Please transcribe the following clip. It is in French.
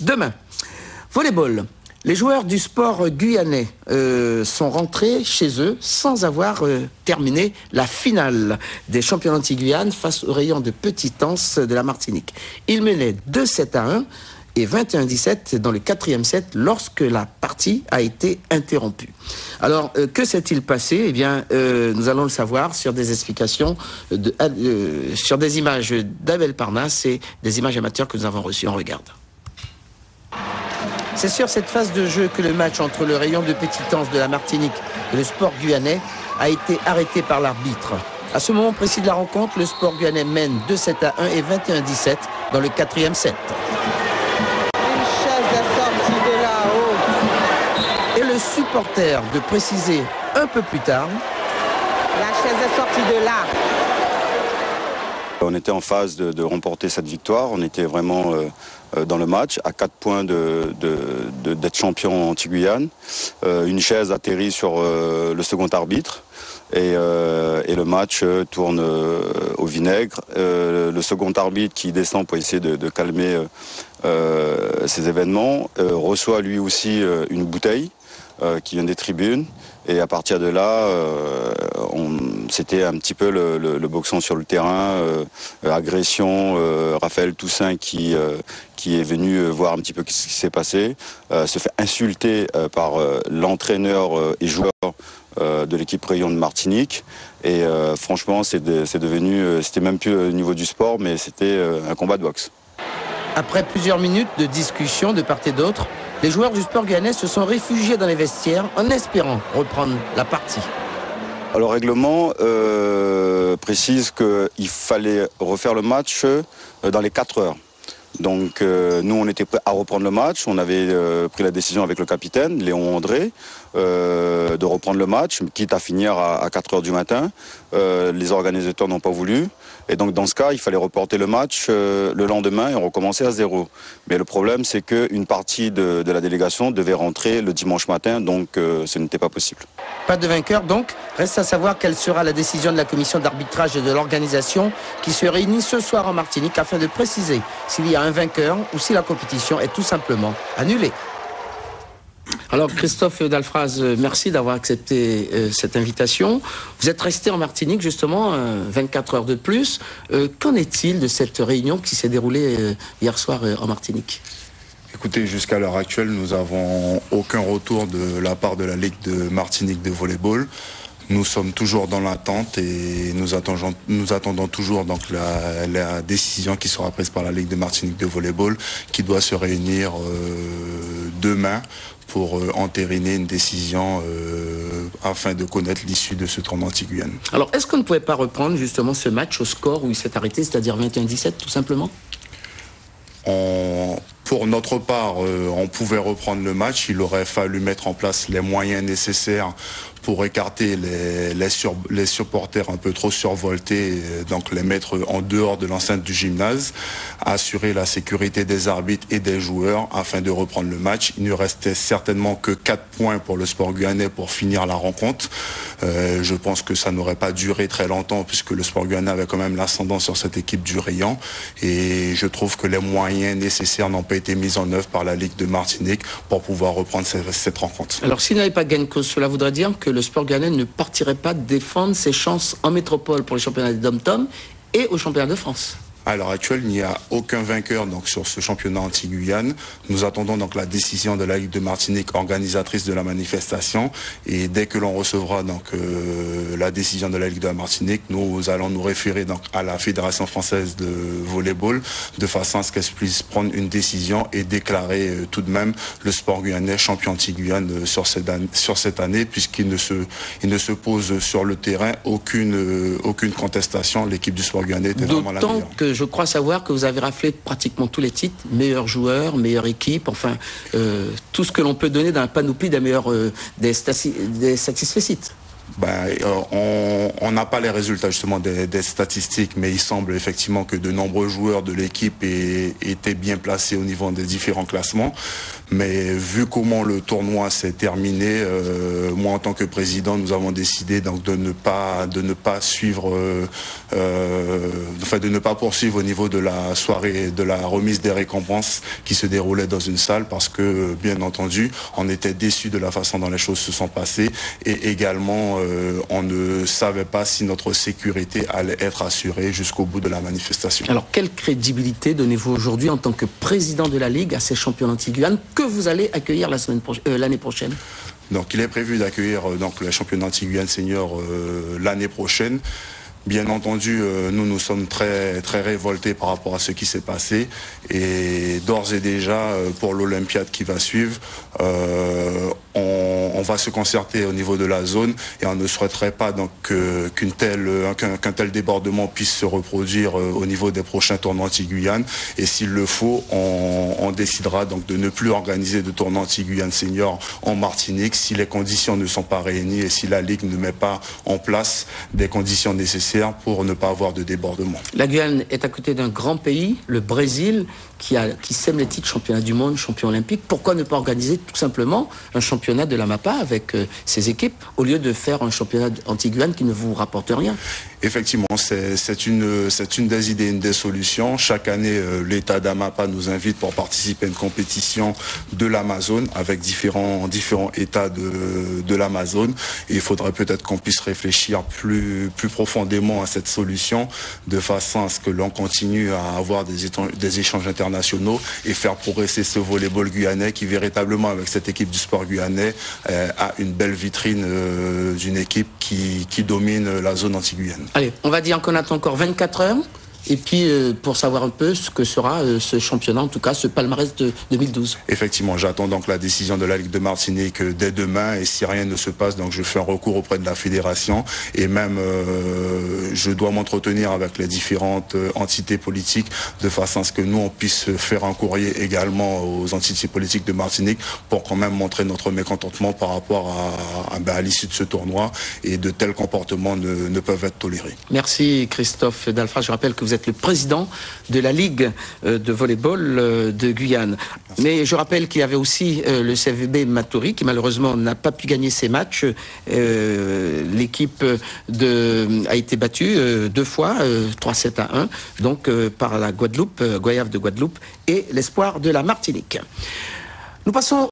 Demain, volleyball. Les joueurs du sport guyanais sont rentrés chez eux sans avoir terminé la finale des championnats anti-Guyane face au rayon de Petite-Anse de la Martinique. Ils menaient 2-7-1 et 21-17 dans le 4e set lorsque la partie a été interrompue. Alors, que s'est-il passé? Eh bien, nous allons le savoir sur des explications, sur des images d'Abel Parnasse et des images amateurs que nous avons reçues. On regarde. C'est sur cette phase de jeu que le match entre le rayon de Petite-Anse de la Martinique et le sport guyanais a été arrêté par l'arbitre. À ce moment précis de la rencontre, le sport guyanais mène 2-7-1 et 21-17 dans le 4e set. Une chaise est sortie de là-haut. Et le supporter de préciser un peu plus tard. La chaise est sortie de là. On était en phase de remporter cette victoire. On était vraiment dans le match, à 4 points d'être champion anti-Guyane. Une chaise atterrit sur le second arbitre et le match tourne au vinaigre. Le second arbitre qui descend pour essayer de calmer ces événements reçoit lui aussi une bouteille qui vient des tribunes. Et à partir de là, c'était un petit peu le boxon sur le terrain, agression. Raphaël Toussaint qui est venu voir un petit peu ce qui s'est passé, se fait insulter par l'entraîneur et joueur de l'équipe Rayon de Martinique. Et franchement, devenu, c'était même plus au niveau du sport, mais c'était un combat de boxe. Après plusieurs minutes de discussion de part et d'autre, les joueurs du sport guyanais se sont réfugiés dans les vestiaires en espérant reprendre la partie. Le règlement précise qu'il fallait refaire le match dans les 4 heures. Donc nous, on était prêts à reprendre le match. On avait pris la décision avec le capitaine, Léon André, de reprendre le match, quitte à finir à 4 heures du matin. Les organisateurs n'ont pas voulu. Et donc dans ce cas, il fallait reporter le match le lendemain et recommencer à 0. Mais le problème, c'est qu'une partie de la délégation devait rentrer le dimanche matin, donc ce n'était pas possible. Pas de vainqueur donc. Reste à savoir quelle sera la décision de la commission d'arbitrage et de l'organisation qui se réunit ce soir en Martinique afin de préciser s'il y a un vainqueur ou si la compétition est tout simplement annulée. Alors Christophe Dalfraz, merci d'avoir accepté cette invitation. Vous êtes resté en Martinique justement 24 heures de plus. Qu'en est-il de cette réunion qui s'est déroulée hier soir en Martinique? Écoutez, jusqu'à l'heure actuelle, nous n'avons aucun retour de la part de la Ligue de Martinique de volleyball. Nous sommes toujours dans l'attente et nous attendons toujours donc la décision qui sera prise par la Ligue de Martinique de volleyball qui doit se réunir demain pour entériner une décision afin de connaître l'issue de ce tournoi anti-Guyane. Alors, est-ce qu'on ne pouvait pas reprendre justement ce match au score où il s'est arrêté, c'est-à-dire 21-17 tout simplement? Pour notre part, on pouvait reprendre le match. Il aurait fallu mettre en place les moyens nécessaires pour écarter les supporters un peu trop survoltés, donc les mettre en dehors de l'enceinte du gymnase, assurer la sécurité des arbitres et des joueurs afin de reprendre le match. Il ne restait certainement que 4 points pour le sport guyanais pour finir la rencontre. Je pense que ça n'aurait pas duré très longtemps puisque le sport guyanais avait quand même l'ascendant sur cette équipe du rayon. Et je trouve que les moyens nécessaires n'ont pas été mis en œuvre par la Ligue de Martinique pour pouvoir reprendre cette rencontre. Alors s'il n'y avait pas gain de cause, cela voudrait dire que le sport guyanais ne partirait pas défendre ses chances en métropole pour les championnats des dom-tom et au championnat de France. À l'heure actuelle, il n'y a aucun vainqueur donc, sur ce championnat anti-Guyane. Nous attendons donc la décision de la Ligue de Martinique, organisatrice de la manifestation. Et dès que l'on recevra donc, la décision de la Ligue de la Martinique, nous allons nous référer donc, à la Fédération française de volleyball de façon à ce qu'elle puisse prendre une décision et déclarer tout de même le sport guyanais champion anti-Guyane sur cette année puisqu'il ne se pose sur le terrain aucune contestation. L'équipe du sport guyanais était vraiment la meilleure. Je crois savoir que vous avez raflé pratiquement tous les titres, meilleur joueur, meilleure équipe, enfin tout ce que l'on peut donner dans la panoplie des meilleurs des satisfaits sites. On n'a pas les résultats justement des statistiques, mais il semble effectivement que de nombreux joueurs de l'équipe étaient bien placés au niveau des différents classements. Mais vu comment le tournoi s'est terminé, moi en tant que président, nous avons décidé donc de ne pas suivre, de ne pas poursuivre au niveau de la soirée, de la remise des récompenses qui se déroulait dans une salle, parce que bien entendu, on était déçus de la façon dont les choses se sont passées, et également on ne savait pas si notre sécurité allait être assurée jusqu'au bout de la manifestation. Alors, quelle crédibilité donnez-vous aujourd'hui en tant que président de la Ligue à ces championnats anti-Guyane que vous allez accueillir l'année prochaine? Donc, il est prévu d'accueillir les championnats anti-Guyane senior l'année prochaine. Bien entendu, nous sommes très, très révoltés par rapport à ce qui s'est passé, et d'ores et déjà, pour l'Olympiade qui va suivre, on va se concerter au niveau de la zone, et on ne souhaiterait pas donc qu'un tel débordement puisse se reproduire au niveau des prochains tournois anti-Guyane. Et s'il le faut, on décidera donc de ne plus organiser de tournois anti-Guyane senior en Martinique si les conditions ne sont pas réunies et si la Ligue ne met pas en place des conditions nécessaires pour ne pas avoir de débordement. La Guyane est à côté d'un grand pays, le Brésil, qui sème les titres championnat du monde, champion olympique. Pourquoi ne pas organiser tout simplement un championnat de la MAPA avec ses équipes, au lieu de faire un championnat anti-Guyane qui ne vous rapporte rien? Effectivement, c'est une des idées, une des solutions. Chaque année, l'État d'Amapa nous invite pour participer à une compétition de l'Amazone avec différents États de l'Amazone. Et il faudrait peut-être qu'on puisse réfléchir plus profondément à cette solution, de façon à ce que l'on continue à avoir des échanges internationaux et faire progresser ce volleyball guyanais qui véritablement, avec cette équipe du sport guyanais, a une belle vitrine d'une équipe qui domine la zone anti-Guyane. Allez, on va dire qu'on attend encore 24 heures. Et puis, pour savoir un peu ce que sera ce championnat, en tout cas ce palmarès de 2012. Effectivement, j'attends donc la décision de la Ligue de Martinique dès demain. Et si rien ne se passe, donc je fais un recours auprès de la fédération. Et même, je dois m'entretenir avec les différentes entités politiques de façon à ce que nous, on puisse faire un courrier également aux entités politiques de Martinique pour quand même montrer notre mécontentement par rapport à l'issue de ce tournoi. Et de tels comportements ne peuvent être tolérés. Merci Christophe Dalfra. Je rappelle que vous êtes le président de la Ligue de volleyball de Guyane. Merci. Mais je rappelle qu'il y avait aussi le CFB Matoury qui malheureusement n'a pas pu gagner ses matchs. L'équipe a été battue 2 fois, 3-7-1, donc par la Guadeloupe, Goyave de Guadeloupe et l'Espoir de la Martinique. Nous passons